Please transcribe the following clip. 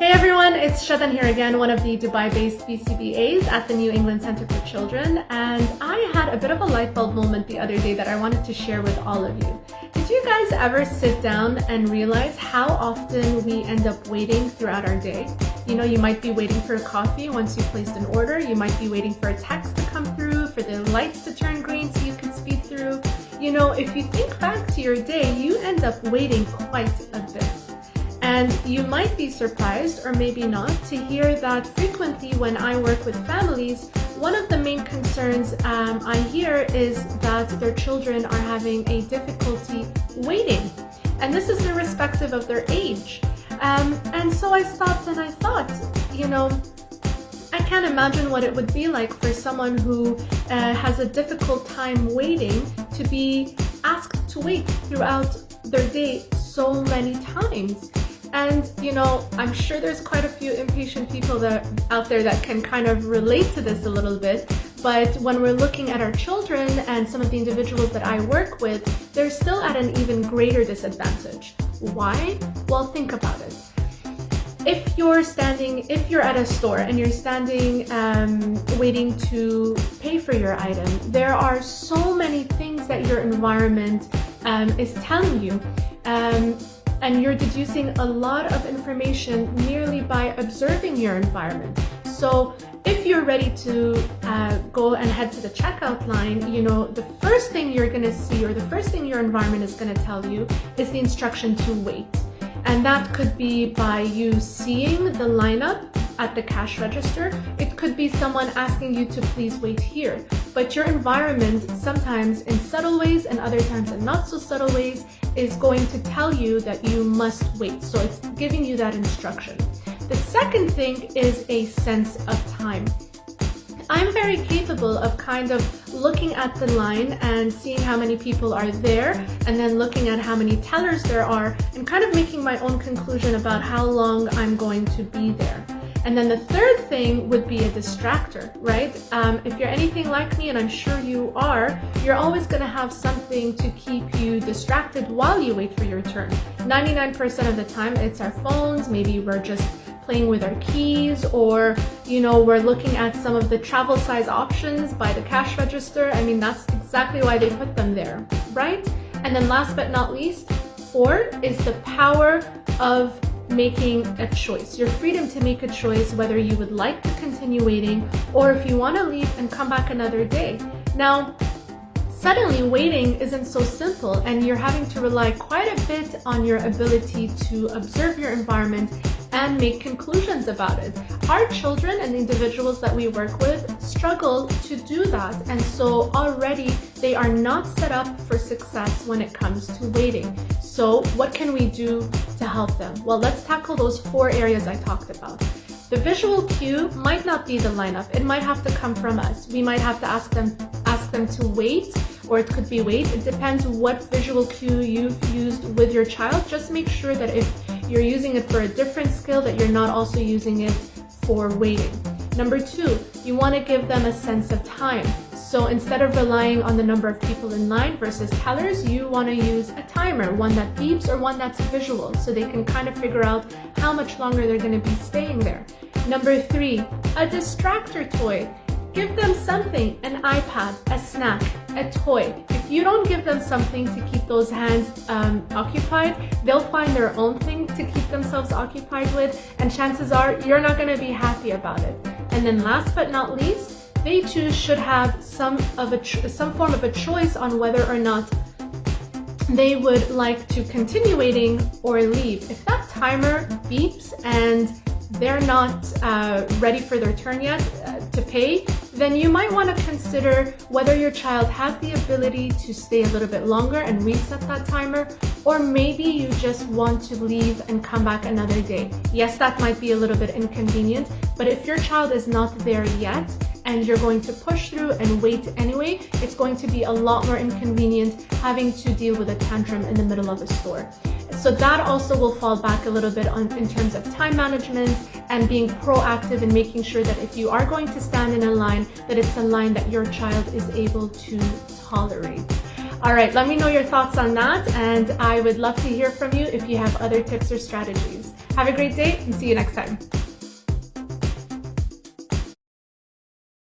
Hey everyone, it's Shadan here again, one of the Dubai-based BCBAs at the New England Center for Children, and I had a bit of a light bulb moment the other day that I wanted to share with all of you. Did you guys ever sit down and realize how often we end up waiting throughout our day? You know, you might be waiting for a coffee once you placed an order, you might be waiting for a text to come through, for the lights to turn green so you can speed through. You know, if you think back to your day, you end up waiting quite a bit. And you might be surprised, or maybe not, to hear that frequently when I work with families, one of the main concerns I hear is that their children are having a difficulty waiting. And this is irrespective of their age. And so I stopped and I thought, you know, I can't imagine what it would be like for someone who has a difficult time waiting to be asked to wait throughout their day so many times. And, you know, I'm sure there's quite a few impatient people out there that can kind of relate to this a little bit. But when we're looking at our children and some of the individuals that I work with, they're still at an even greater disadvantage. Why? Well, think about it. If you're at a store and you're standing waiting to pay for your item, there are so many things that your environment is telling you. And you're deducing a lot of information merely by observing your environment. So if you're ready to go and head to the checkout line, you know, the first thing you're gonna see, or the first thing your environment is gonna tell you, is the instruction to wait. And that could be by you seeing the lineup at the cash register. It could be someone asking you to please wait here. But your environment, sometimes in subtle ways and other times in not so subtle ways, is going to tell you that you must wait. So it's giving you that instruction. The second thing is a sense of time. I'm very capable of kind of looking at the line and seeing how many people are there, and then looking at how many tellers there are and kind of making my own conclusion about how long I'm going to be there. And then the third thing would be a distractor, right? If you're anything like me, and I'm sure you are, you're always gonna have something to keep you distracted while you wait for your turn. 99% of the time, it's our phones. Maybe we're just playing with our keys, or, you know, we're looking at some of the travel size options by the cash register. I mean, that's exactly why they put them there, right? And then last but not least, 4 is the power of making a choice, your freedom to make a choice whether you would like to continue waiting or if you want to leave and come back another day. Now, suddenly waiting isn't so simple, and you're having to rely quite a bit on your ability to observe your environment and make conclusions about it. Our children and the individuals that we work with struggle to do that, and so already they are not set up for success when it comes to waiting. So what can we do to help them? Well, let's tackle those 4 areas I talked about. The visual cue might not be the lineup. It might have to come from us. We might have to ask them to wait, or it could be wait. It depends what visual cue you've used with your child. Just make sure that if you're using it for a different skill, that you're not also using it for waiting. Number 2, you want to give them a sense of time. So instead of relying on the number of people in line versus tellers, you want to use a timer, one that beeps or one that's visual, so they can kind of figure out how much longer they're going to be staying there. Number 3, a distractor toy. Give them something, an iPad, a snack, a toy. If you don't give them something to keep those hands occupied, they'll find their own thing to keep themselves occupied with, and chances are you're not going to be happy about it. And then last but not least, they too should have some form of a choice on whether or not they would like to continue waiting or leave. If that timer beeps and they're not ready for their turn yet to pay, then you might want to consider whether your child has the ability to stay a little bit longer and reset that timer, or maybe you just want to leave and come back another day. Yes, that might be a little bit inconvenient, but if your child is not there yet and you're going to push through and wait anyway, it's going to be a lot more inconvenient having to deal with a tantrum in the middle of a store. So that also will fall back a little bit in terms of time management and being proactive in making sure that if you are going to stand in a line, that it's a line that your child is able to tolerate. All right, let me know your thoughts on that, and I would love to hear from you if you have other tips or strategies. Have a great day and see you next time.